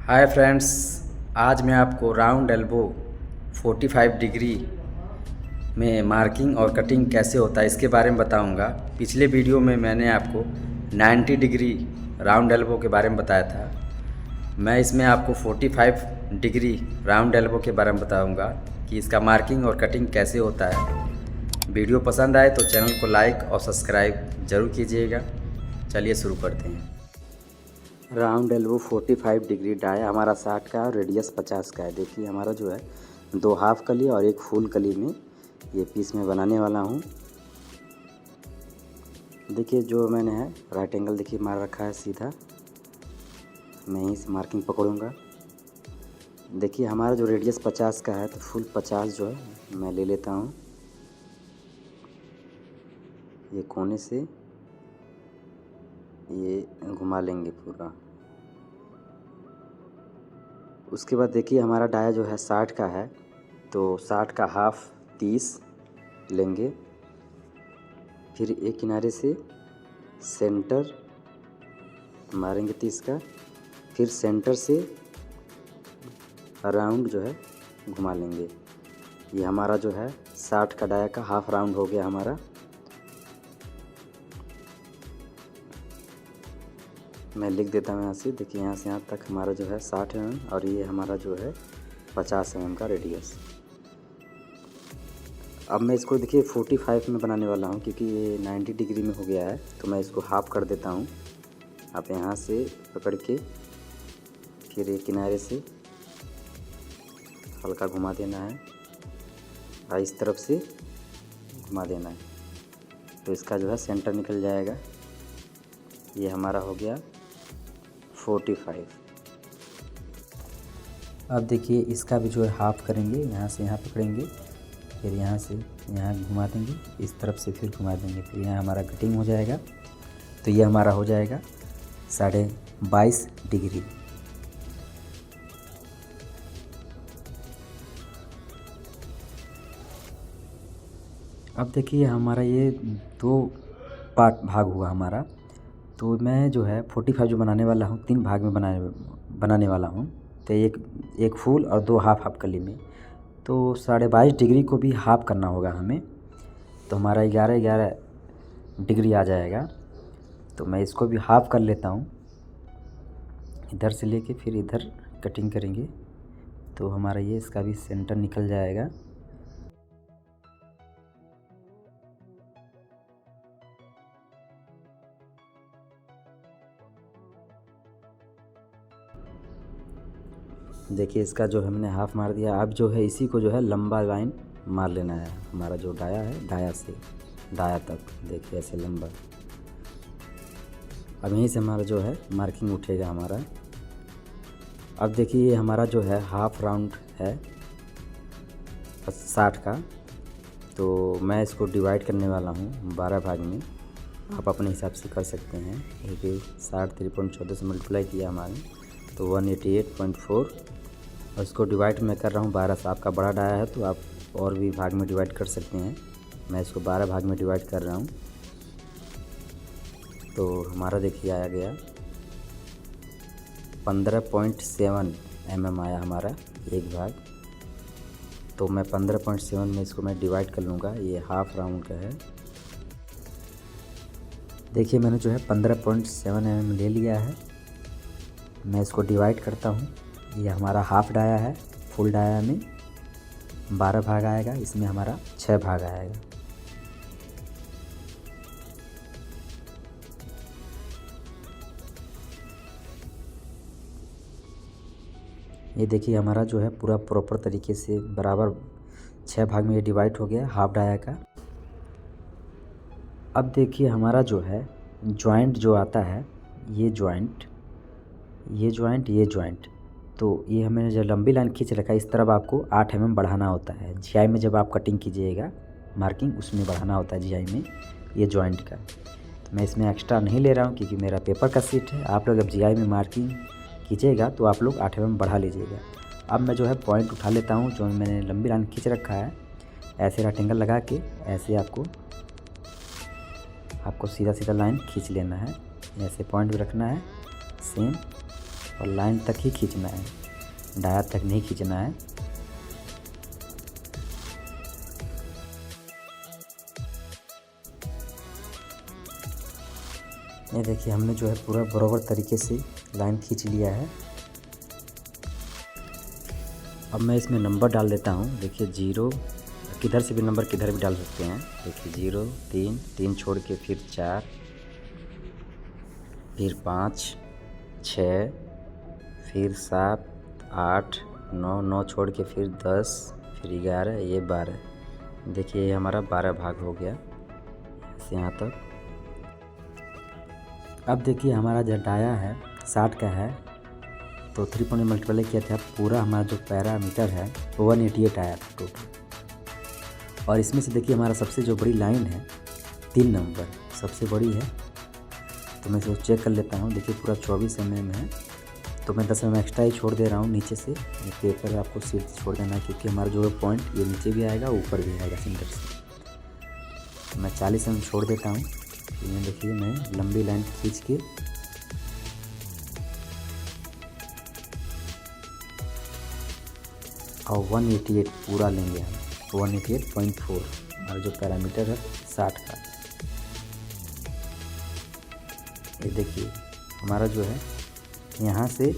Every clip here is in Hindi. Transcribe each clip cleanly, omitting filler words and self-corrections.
हाय फ्रेंड्स, आज मैं आपको राउंड एल्बो 45 डिग्री में मार्किंग और कटिंग कैसे होता है इसके बारे में बताऊंगा। पिछले वीडियो में मैंने आपको 90 डिग्री राउंड एल्बो के बारे में बताया था। मैं इसमें आपको 45 डिग्री राउंड एल्बो के बारे में बताऊंगा कि इसका मार्किंग और कटिंग कैसे होता है। वीडियो पसंद आए तो चैनल को लाइक और सब्सक्राइब ज़रूर कीजिएगा। चलिए शुरू करते हैं। राउंड एल्बो 45 डिग्री डाई हमारा 60 का है और रेडियस 50 का है। देखिए हमारा जो है 2 हाफ कली और एक फुल कली में ये पीस में बनाने वाला हूँ। देखिए जो मैंने है राइट एंगल देखिए मार रखा है सीधा, मैं यहीं से मार्किंग पकड़ूंगा। देखिए हमारा जो रेडियस 50 का है तो फुल 50 जो है मैं ले लेता हूँ। ये कोने से ये घुमा लेंगे पूरा। उसके बाद देखिए हमारा डाया जो है 60 का है तो 60 का हाफ 30 लेंगे। फिर एक किनारे से सेंटर मारेंगे 30 का, फिर सेंटर से राउंड जो है घुमा लेंगे। ये हमारा जो है 60 का डाया का हाफ राउंड हो गया हमारा। मैं लिख देता हूँ यहाँ से। देखिए यहाँ से यहाँ तक हमारा जो है 60 mm और ये हमारा जो है 50 mm का रेडियस। अब मैं इसको देखिए 45 में बनाने वाला हूँ क्योंकि ये 90 डिग्री में हो गया है तो मैं इसको हाफ कर देता हूँ। आप यहाँ से पकड़ के फिर एक किनारे से हल्का घुमा देना है और इस तरफ से घुमा देना है तो इसका जो है सेंटर निकल जाएगा। ये हमारा हो गया 45। अब देखिए इसका भी जो है हाफ करेंगे, यहाँ से यहाँ पकड़ेंगे, फिर यहाँ से यहाँ घुमा देंगे, इस तरफ से फिर घुमा देंगे, फिर यहाँ हमारा कटिंग हो जाएगा। तो ये हमारा हो जाएगा 22.5 डिग्री। अब देखिए हमारा ये 2 पार्ट भाग हुआ हमारा। तो मैं जो है 45 जो बनाने वाला हूँ 3 भाग में बनाने वाला हूँ। तो एक फुल और 2 हाफ कली में। तो 22.5 डिग्री को भी हाफ करना होगा हमें, तो हमारा 11 डिग्री आ जाएगा। तो मैं इसको भी हाफ कर लेता हूँ, इधर से लेके फिर इधर कटिंग करेंगे तो हमारा ये इसका भी सेंटर निकल जाएगा। देखिए इसका जो हमने हाफ मार दिया। अब जो है इसी को जो है लंबा लाइन मार लेना है। हमारा जो डाया है डाया से डाया तक देखिए ऐसे लंबा। अब यहीं से हमारा जो है मार्किंग उठेगा हमारा। अब देखिए ये हमारा जो है हाफ राउंड है 60 का। तो मैं इसको डिवाइड करने वाला हूँ 12 भाग में। आप अपने हिसाब से कर सकते हैं। देखिए 60 3.14 से मल्टीप्लाई किया हमारे तो 188.4 और इसको डिवाइड मैं कर रहा हूँ 12 से। आपका बड़ा डाया है तो आप और भी भाग में डिवाइड कर सकते हैं। मैं इसको 12 भाग में डिवाइड कर रहा हूँ। तो हमारा देखिए आया गया 15.7 mm आया हमारा एक भाग। तो मैं 15.7 में इसको मैं डिवाइड कर लूँगा। ये हाफ राउंड का है। देखिए मैंने जो है 15.7 mm ले लिया है। मैं इसको डिवाइड करता हूँ। ये हमारा हाफ डाया है, फुल डाया में 12 भाग आएगा, इसमें हमारा 6 भाग आएगा। ये देखिए हमारा जो है पूरा प्रॉपर तरीके से बराबर 6 भाग में ये डिवाइड हो गया हाफ डाया का। अब देखिए हमारा जो है जॉइंट जो आता है ये जॉइंट ये जॉइंट तो ये हमें जो लंबी लाइन खींच रखा है इस तरफ आपको 8 mm बढ़ाना होता है। जीआई में जब आप कटिंग कीजिएगा मार्किंग उसमें बढ़ाना होता है जीआई में ये जॉइंट का। तो मैं इसमें एक्स्ट्रा नहीं ले रहा हूँ क्योंकि मेरा पेपर का सीट है। आप लोग जब जीआई में मार्किंग कीजिएगा तो आप लोग 8 mm बढ़ा लीजिएगा। अब मैं जो है पॉइंट उठा लेता हूँ जो मैंने लंबी लाइन खींच रखा है। ऐसे रेक्टेंगल लगा के ऐसे आपको सीधा सीधा लाइन खींच लेना है। ऐसे पॉइंट भी रखना है सेम और लाइन तक ही खींचना है, डाया तक नहीं खींचना है। ये देखिए हमने जो है पूरा बराबर तरीके से लाइन खींच लिया है। अब मैं इसमें नंबर डाल देता हूँ। देखिए 0, किधर से भी नंबर किधर भी डाल सकते हैं। देखिए 0, 3, 3 छोड़ के फिर 4, फिर 5, 6, फिर 7, 8, 9, 9 छोड़ के फिर 10, फिर 11, ये 12। देखिए ये हमारा 12 भाग हो गया से यहाँ तक। अब देखिए हमारा जो डाया है 60 का है, तो 3 पॉइंट मल्टीप्लाई किया था, पूरा हमारा जो पैरामीटर है 188 आया था टोटल। और इसमें से देखिए हमारा सबसे जो बड़ी लाइन है 3 नंबर सबसे बड़ी है, तो मैं इसको चेक कर लेता हूँ। देखिए पूरा 24 mm है, तो मैं 10 mm एक्स्ट्रा ही छोड़ दे रहा हूँ नीचे से। ये पेपर आपको सीट छोड़ देना है, क्योंकि हमारा जो पॉइंट ये नीचे भी आएगा ऊपर भी आएगा सेंटर से। तो मैं 40 mm छोड़ देता हूँ। ये देखिए मैं लंबी लाइन खींच के और 188 पूरा लेंगे हम, 188.4 हमारा जो पैरामीटर है 60 का। ये देखिए हमारा जो है यहाँ से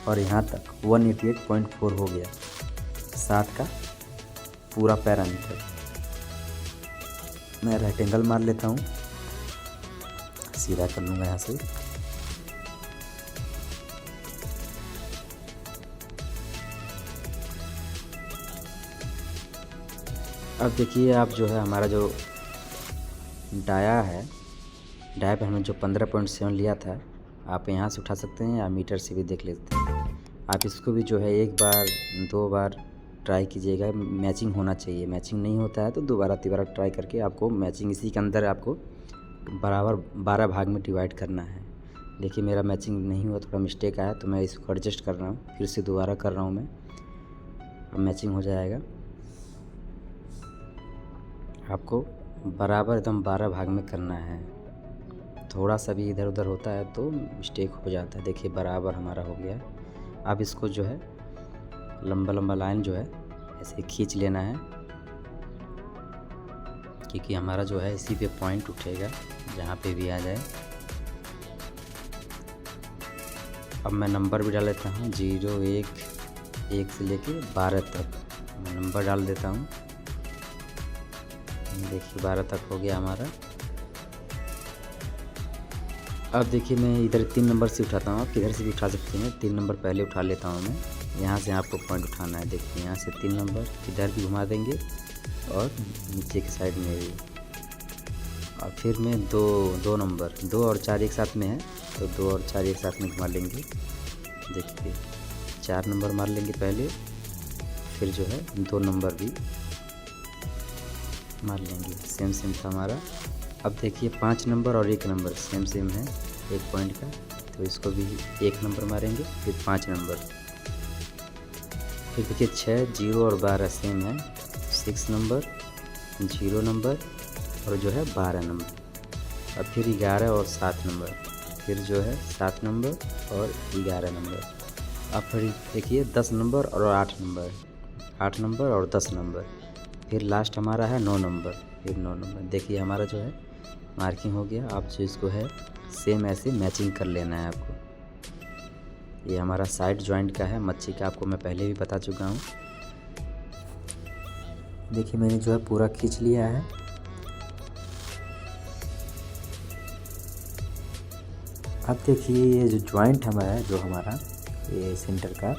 और यहाँ तक 188.4 हो गया 60 का पूरा पैरामीटर। मैं राइट एंगल मार लेता हूँ, सीधा कर लूँगा यहाँ से। अब देखिए आप जो है हमारा जो डाया है, डाया पे हमने जो 15.7 लिया था, आप यहाँ से उठा सकते हैं या मीटर से भी देख लेते हैं। आप इसको भी जो है 1 बार 2 बार ट्राई कीजिएगा, मैचिंग होना चाहिए। मैचिंग नहीं होता है तो दोबारा तीबारा ट्राई करके आपको मैचिंग इसी के अंदर आपको बराबर 12 भाग में डिवाइड करना है। देखिए मेरा मैचिंग नहीं हुआ, थोड़ा मिस्टेक आया, तो मैं इसको एडजस्ट कर रहा हूँ, फिर से दोबारा कर रहा हूँ मैं। अब मैचिंग हो जाएगा। आपको बराबर एकदम 12 भाग में करना है, थोड़ा सा भी इधर उधर होता है तो मिस्टेक हो जाता है। देखिए बराबर हमारा हो गया। अब इसको जो है लंबा लंबा लाइन जो है ऐसे खींच लेना है, क्योंकि हमारा जो है इसी पे पॉइंट उठेगा जहाँ पे भी आ जाए। अब मैं नंबर भी डाल देता हूँ, 0, 1 से लेके 12 तक मैं नंबर डाल देता हूँ। देखिए 12 तक हो गया हमारा। अब देखिए मैं इधर 3 नंबर से उठाता हूँ, आप किधर से भी उठा सकते हैं। 3 नंबर पहले उठा लेता हूँ मैं, यहाँ से आपको पॉइंट उठाना है। देखिए यहाँ से 3 नंबर इधर भी घुमा देंगे और नीचे की साइड में भी। और फिर मैं दो नंबर 2 और 4 एक साथ में है, तो 2 और 4 एक साथ में घुमा लेंगे। देखिए 4 नंबर मार लेंगे पहले, फिर जो है 2 नंबर भी मार लेंगे। सेम था हमारा। अब देखिए 5 नंबर और 1 नंबर सेम है एक पॉइंट का, तो इसको भी 1 नंबर मारेंगे, फिर 5 नंबर। फिर देखिए 6, 0 और 12 सेम है, 6 नंबर, 0 नंबर और जो है 12 नंबर। अब फिर 11 और 7 नंबर, फिर जो है 7 नंबर और 11 नंबर। अब फिर देखिए 10 नंबर और 8 नंबर, 8 नंबर और 10 नंबर। फिर लास्ट हमारा है 9 नंबर, फिर 9 नंबर। देखिए हमारा जो है मार्किंग हो गया। आप जो इसको है सेम ऐसे मैचिंग कर लेना है आपको। ये हमारा साइड जॉइंट का है मच्छी का, आपको मैं पहले भी बता चुका हूँ। देखिए मैंने जो है पूरा खींच लिया है। अब देखिए ये जो जॉइंट हमारा है, जो हमारा ये सेंटर का,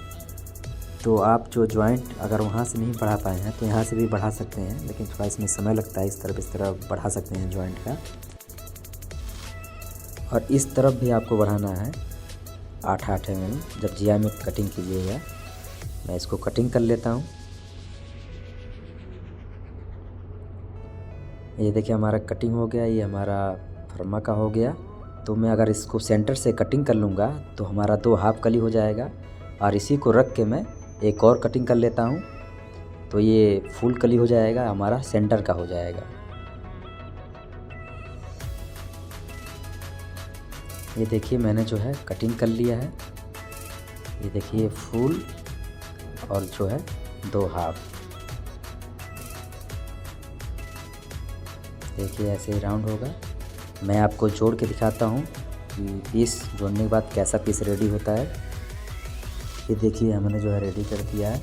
तो आप जो जॉइंट अगर वहाँ से नहीं बढ़ा पाए हैं तो यहाँ से भी बढ़ा सकते हैं, लेकिन थोड़ा इसमें समय लगता है। इस तरह बढ़ा सकते हैं जॉइंट का, और इस तरफ भी आपको बढ़ाना है 8 mm जब GI में कटिंग कीजिएगा। मैं इसको कटिंग कर लेता हूँ। ये देखिए हमारा कटिंग हो गया, ये हमारा फर्मा का हो गया। तो मैं अगर इसको सेंटर से कटिंग कर लूँगा तो हमारा 2 हाफ कली हो जाएगा, और इसी को रख के मैं एक और कटिंग कर लेता हूँ, तो ये फुल कली हो जाएगा, हमारा सेंटर का हो जाएगा। ये देखिए मैंने जो है कटिंग कर लिया है। ये देखिए फुल और जो है 2 हाफ। देखिए ऐसे ही राउंड होगा। मैं आपको जोड़ के दिखाता हूँ कि पीस जोड़ने के बाद कैसा पीस रेडी होता है। ये देखिए हमने जो है रेडी कर दिया है।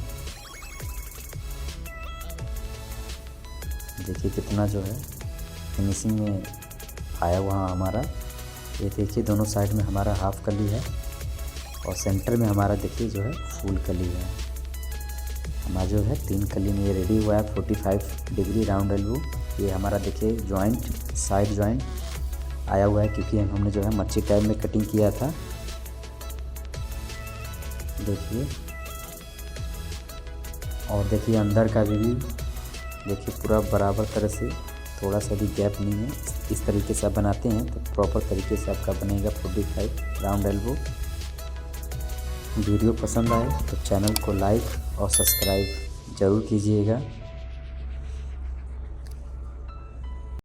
देखिए कितना जो है फिनिशिंग में आया हुआ हमारा। ये देखिए दोनों साइड में हमारा हाफ कली है और सेंटर में हमारा देखिए जो है फुल कली है। हमारा जो है 3 कली में ये रेडी हुआ है 45 डिग्री राउंड एल्बो। ये हमारा देखिए जॉइंट, साइड जॉइंट आया हुआ है क्योंकि हमने जो है मच्छी टाइप में कटिंग किया था। देखिए और देखिए अंदर का भी देखिए पूरा बराबर तरह से, थोड़ा सा भी गैप नहीं है। इस तरीके से आप बनाते हैं तो प्रॉपर तरीके से आपका बनेगा 45 राउंड एल्बो। वीडियो पसंद आए तो चैनल को लाइक और सब्सक्राइब ज़रूर कीजिएगा।